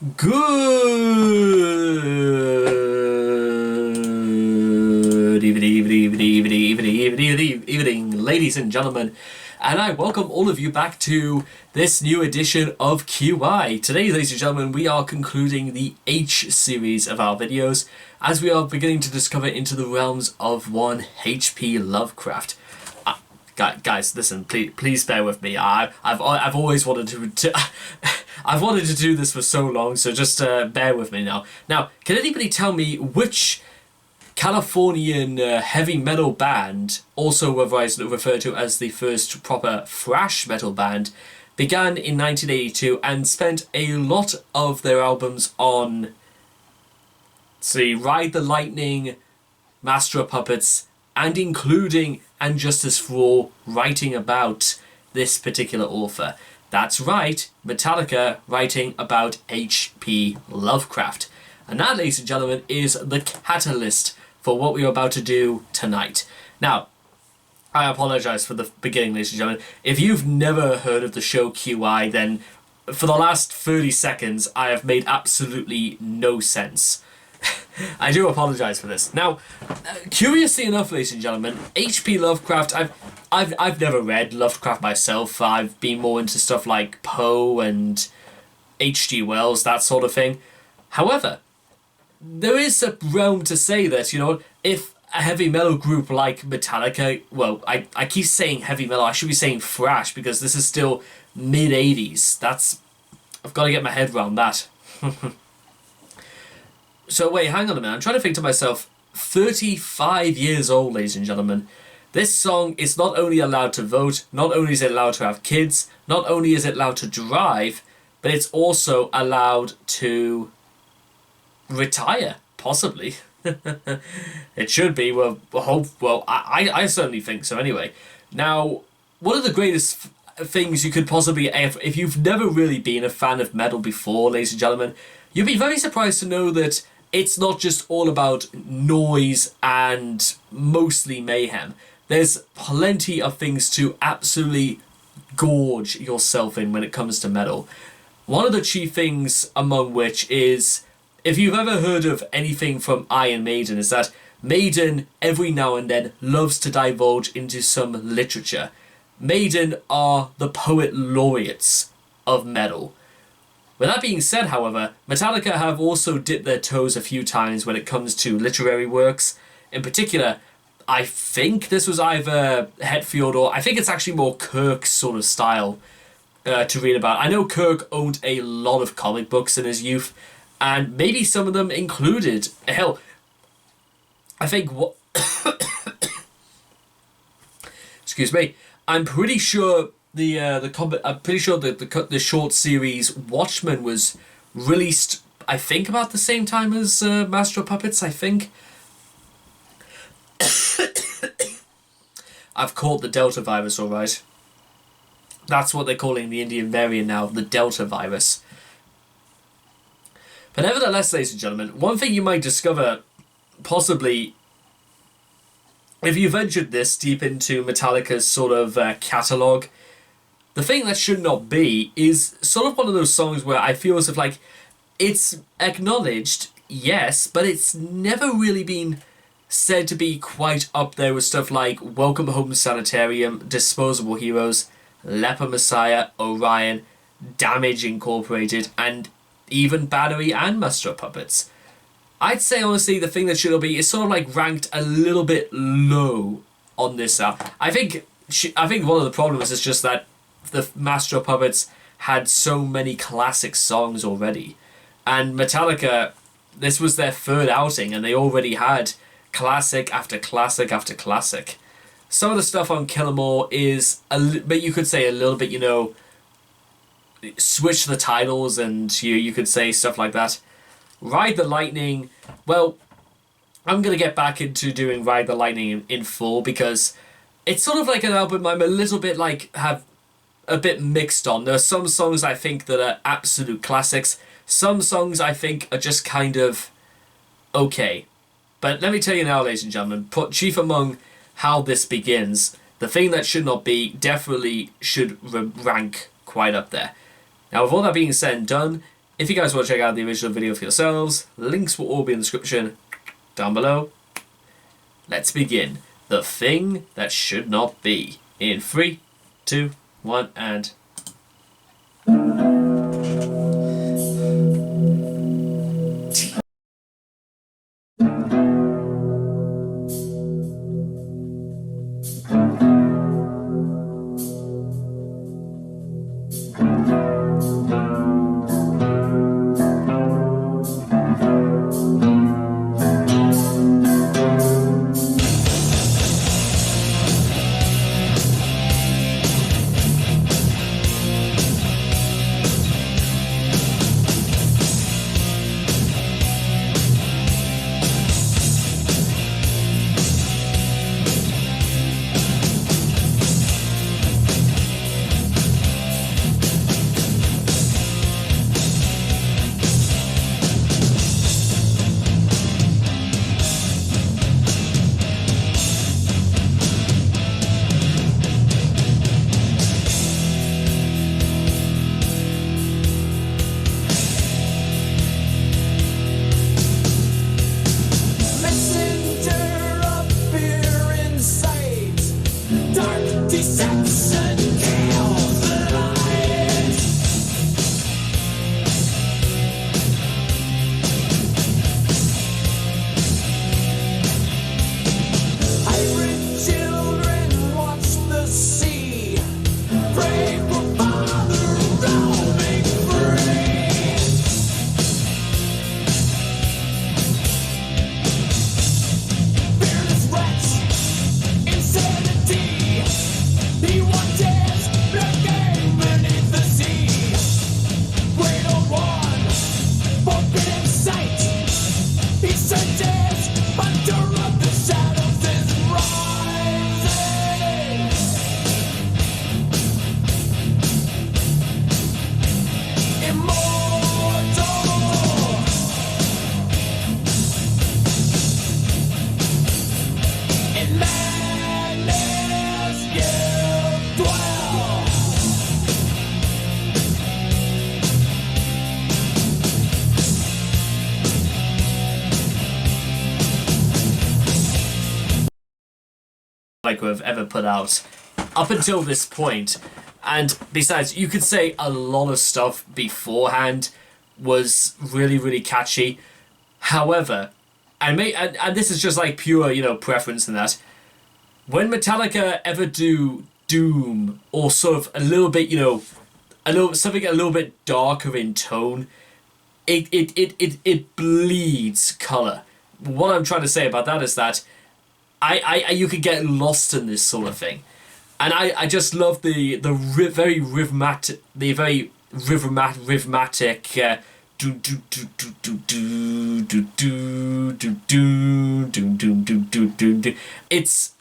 Good evening, ladies and gentlemen, and I welcome all of you back to this new edition of QI. Today, ladies and gentlemen, we are concluding the H series of our videos as we are beginning to discover into the realms of one H.P. Lovecraft. Guys, listen, please bear with me. I've always wanted to I've wanted to do this for so long, so just bear with me now. Now, can anybody tell me which Californian heavy metal band, also referred to as the first proper thrash metal band, began in 1982 and spent a lot of their albums on, Ride the Lightning, Master of Puppets, and including And Justice for All, writing about this particular author? That's right, Metallica writing about H.P. Lovecraft. And that, ladies and gentlemen, is the catalyst for what we are about to do tonight. Now, I apologise for the beginning, ladies and gentlemen. If you've never heard of the show QI, then for the last 30 seconds, I have made absolutely no sense. I do apologise for this. Now, curiously enough, ladies and gentlemen, H.P. Lovecraft, I've never read Lovecraft myself. I've been more into stuff like Poe and H.G. Wells, that sort of thing. However, there is a realm to say that, if a heavy metal group like Metallica, well, I keep saying heavy metal, I should be saying thrash because this is still mid-80s. I've got to get my head around that. So wait, hang on a minute. I'm trying to think to myself, 35 years old, ladies and gentlemen. This song is not only allowed to vote, not only is it allowed to have kids, not only is it allowed to drive, but it's also allowed to retire, possibly. It should be. Well, I certainly think so anyway. Now, one of the greatest things you could possibly, if you've never really been a fan of metal before, ladies and gentlemen, you'd be very surprised to know that it's not just all about noise and mostly mayhem. There's plenty of things to absolutely gorge yourself in when it comes to metal. One of the chief things among which is, if you've ever heard of anything from Iron Maiden, is that Maiden every now and then loves to divulge into some literature. Maiden are the poet laureates of metal. With that being said, however, Metallica have also dipped their toes a few times when it comes to literary works. In particular, I think this was either Hetfield or I think it's actually more Kirk's sort of style to read about. I know Kirk owned a lot of comic books in his youth, and maybe some of them included, hell, I think what excuse me, I'm pretty sure the short series Watchmen was released, I think, about the same time as Master of Puppets, I think. I've caught the Delta virus, alright. That's what they're calling the Indian variant now, the Delta virus. But nevertheless, ladies and gentlemen, one thing you might discover, possibly, if you ventured this deep into Metallica's sort of catalogue, the thing that should not be is sort of one of those songs where I feel as if, like, it's acknowledged, yes, but it's never really been said to be quite up there with stuff like Welcome Home Sanitarium, Disposable Heroes, Leper Messiah, Orion, Damage Incorporated, and even Battery and Master of Puppets. I'd say, honestly, the thing that should be is sort of like ranked a little bit low on this album. I think one of the problems is just that the Master of Puppets had so many classic songs already. And Metallica, this was their third outing, and they already had classic after classic after classic. Some of the stuff on Kill 'Em All is, but you could say a little bit, switch the titles, and you could say stuff like that. Ride the Lightning, well, I'm going to get back into doing Ride the Lightning in full, because it's sort of like an album I'm a little bit have a bit mixed on. There are some songs I think that are absolute classics. Some songs I think are just kind of okay. But let me tell you now, ladies and gentlemen, chief among how this begins, the thing that should not be definitely should rank quite up there. Now, with all that being said and done, If you guys want to check out the original video for yourselves, links will all be in the description down below. Let's begin. The thing that should not be. In 3, 2, 1, and... Metallica have ever put out up until this point. And besides, you could say a lot of stuff beforehand was really, really catchy. However, and this is just like pure, you know, preference in that, when Metallica ever do doom or sort of a little bit, you know, something a little bit darker in tone, it bleeds colour. What I'm trying to say about that is that you could get lost in this sort of thing, and I just love the very rhythmatic do do do do do do do do do do do do do. It's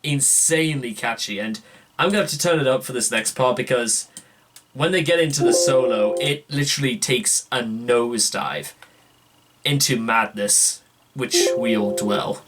insanely catchy, and I'm gonna have to turn it up for this next part because when they get into the solo, it literally takes a nosedive into madness, which we all dwell.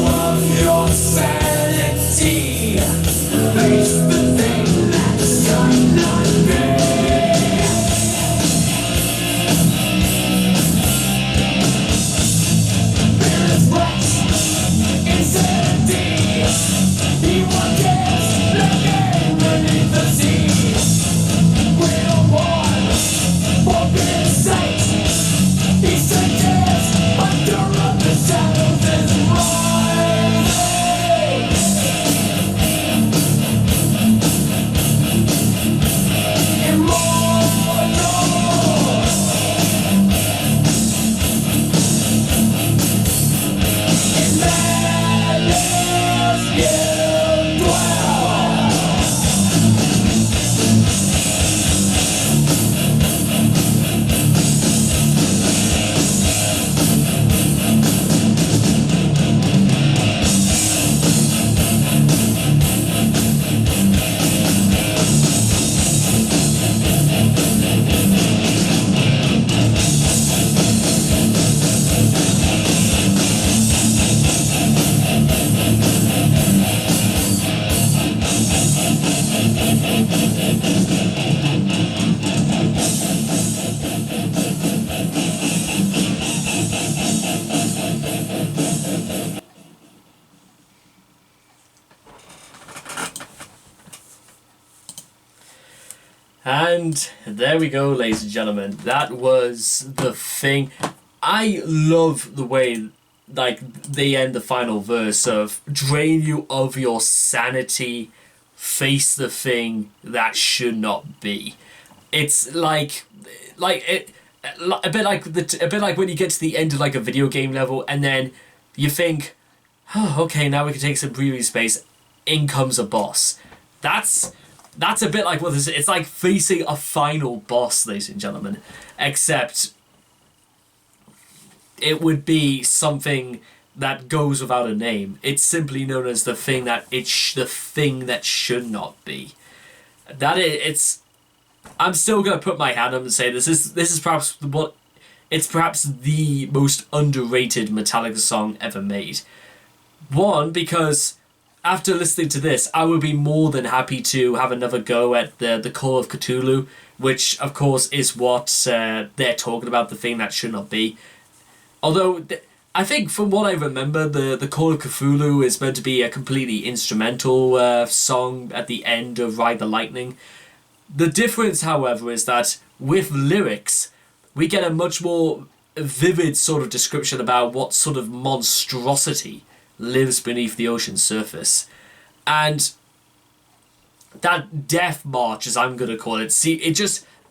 of your sanity. Face the thing that should not be. There is much insanity. He watches the game beneath the sea. We're one for God's sake. He searches under the shadows and rising. And there we go, ladies and gentlemen. That was The Thing. I love the way, like, they end the final verse of drain you of your sanity, face the thing that should not be. It's a bit like when you get to the end of like a video game level and then you think, oh, okay, now we can take some breathing space. In comes a boss. That's a bit like what this is. It's like facing a final boss, ladies and gentlemen, except it would be something that goes without a name. It's simply known as the thing that the thing that should not be. I'm still gonna put my hand up and say this is perhaps perhaps the most underrated Metallica song ever made. One, because after listening to this, I would be more than happy to have another go at the Call of Cthulhu, which of course is what they're talking about, the thing that should not be. Although I think from what I remember, the Call of Cthulhu is meant to be a completely instrumental song at the end of Ride the Lightning. The difference, however, is that with lyrics, we get a much more vivid sort of description about what sort of monstrosity lives beneath the ocean's surface. And that death march, as I'm going to call it,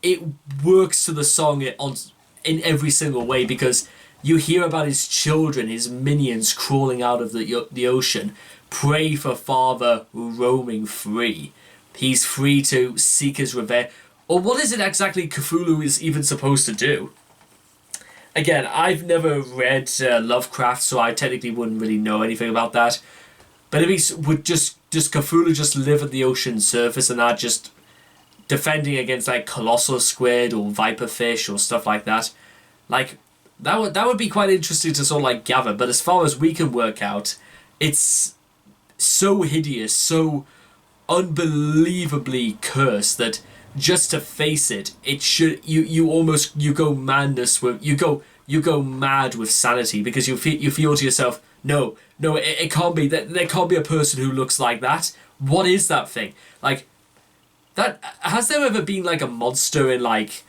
it works to the song in every single way, because you hear about his children, his minions crawling out of the ocean, pray for father roaming free. He's free to seek his revenge. Or what is it exactly Cthulhu is even supposed to do? Again, I've never read Lovecraft, so I technically wouldn't really know anything about that. But if he would just Cthulhu just live at the ocean's surface and that, just defending against like colossal squid or viperfish or stuff like that, like that would be quite interesting to sort of like gather. But as far as we can work out, it's so hideous, so unbelievably cursed that just to face it, you go madness with you go mad with sanity, because you feel to yourself, no, it can't be that. There can't be a person who looks like that. What is that thing? Like that, has there ever been like a monster in like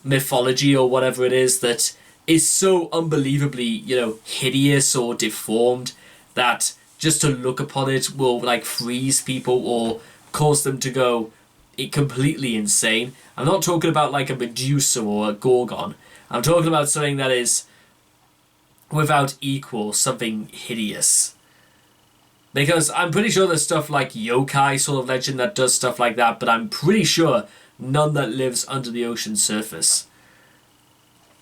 mythology or whatever it is that is so unbelievably, hideous or deformed that just to look upon it will like freeze people or cause them to go completely insane? I'm not talking about like a Medusa or a Gorgon. I'm talking about something that is without equal, something hideous. Because I'm pretty sure there's stuff like yokai sort of legend that does stuff like that, but I'm pretty sure none that lives under the ocean's surface.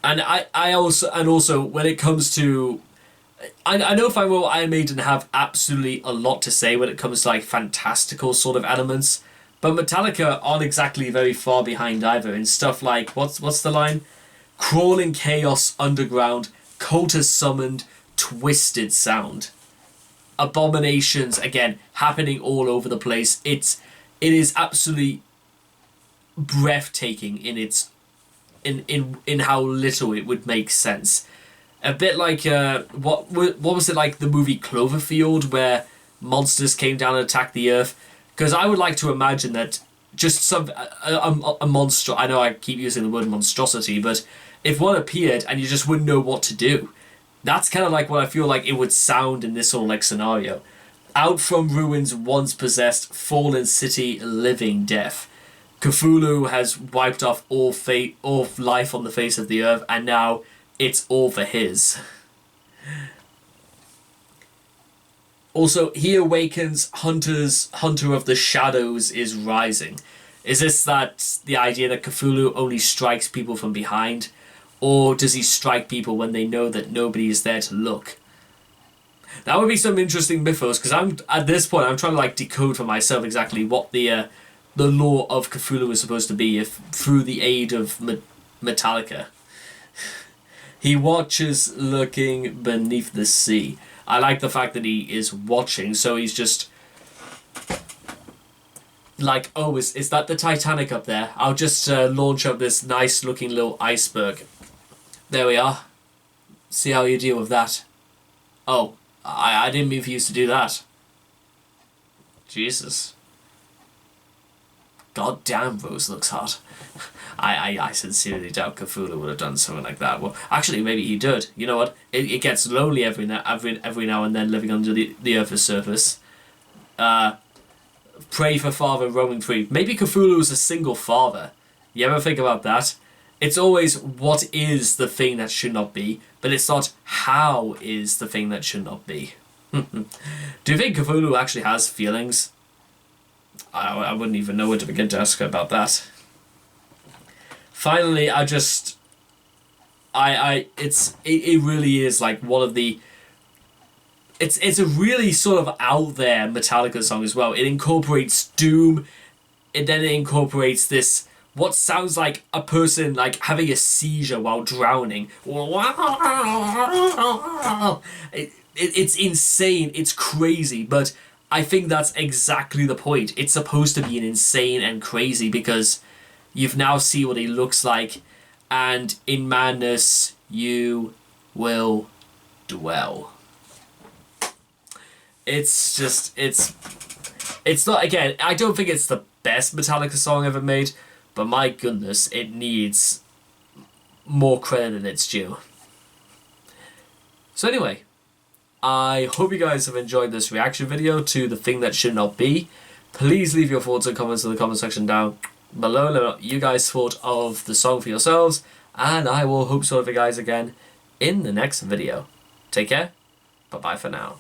And I also when it comes to, I know Fine Well Iron Maiden have absolutely a lot to say when it comes to like fantastical sort of elements, but Metallica aren't exactly very far behind either in stuff like, what's the line? Crawling chaos underground, cultist summoned, twisted sound. abominations, again, happening all over the place. It is absolutely breathtaking in its in how little it would make sense. A bit like what was it, like the movie Cloverfield, where monsters came down and attacked the Earth? Because I would like to imagine that just a monster. I know I keep using the word monstrosity, but if one appeared and you just wouldn't know what to do, that's kind of like what I feel like it would sound in this sort of like scenario. Out from ruins once possessed, fallen city, living death. Cthulhu has wiped off all life on the face of the earth, and now it's all for his. Also, he awakens, hunter of the shadows is rising. Is this the idea that Cthulhu only strikes people from behind? Or does he strike people when they know that nobody is there to look? That would be some interesting mythos, because at this point I'm trying to like decode for myself exactly what the lore of Cthulhu is supposed to be, if through the aid of Metallica. He watches looking beneath the sea. I like the fact that he is watching, so he's just like, oh, is that the Titanic up there? I'll just launch up this nice looking little iceberg. There we are. See how you deal with that. Oh, I didn't mean for you to do that. Jesus. God damn, Rose looks hot. I sincerely doubt Cthulhu would have done something like that. Well, actually, maybe he did. You know what? It gets lonely every now and then living under the Earth's surface. Pray for father roaming free. Maybe Cthulhu is a single father. You ever think about that? It's always what is the thing that should not be, but it's not how is the thing that should not be. Do you think Cthulhu actually has feelings? I wouldn't even know where to begin to ask her about that. Finally, it really is like one of the. It's a really sort of out there Metallica song as well. It incorporates doom, and then it incorporates this what sounds like a person like having a seizure while drowning. It's insane. It's crazy, but I think that's exactly the point. It's supposed to be an insane and crazy because you've now seen what he looks like, and in madness you will dwell. It's just, it's not, again, I don't think it's the best Metallica song ever made, but my goodness, it needs more credit than it's due. So anyway, I hope you guys have enjoyed this reaction video to The Thing That Should Not Be. Please leave your thoughts and comments in the comment section down below. Let me know what you guys thought of the song for yourselves, and I will hope to see you guys again in the next video. Take care. Bye-bye for now.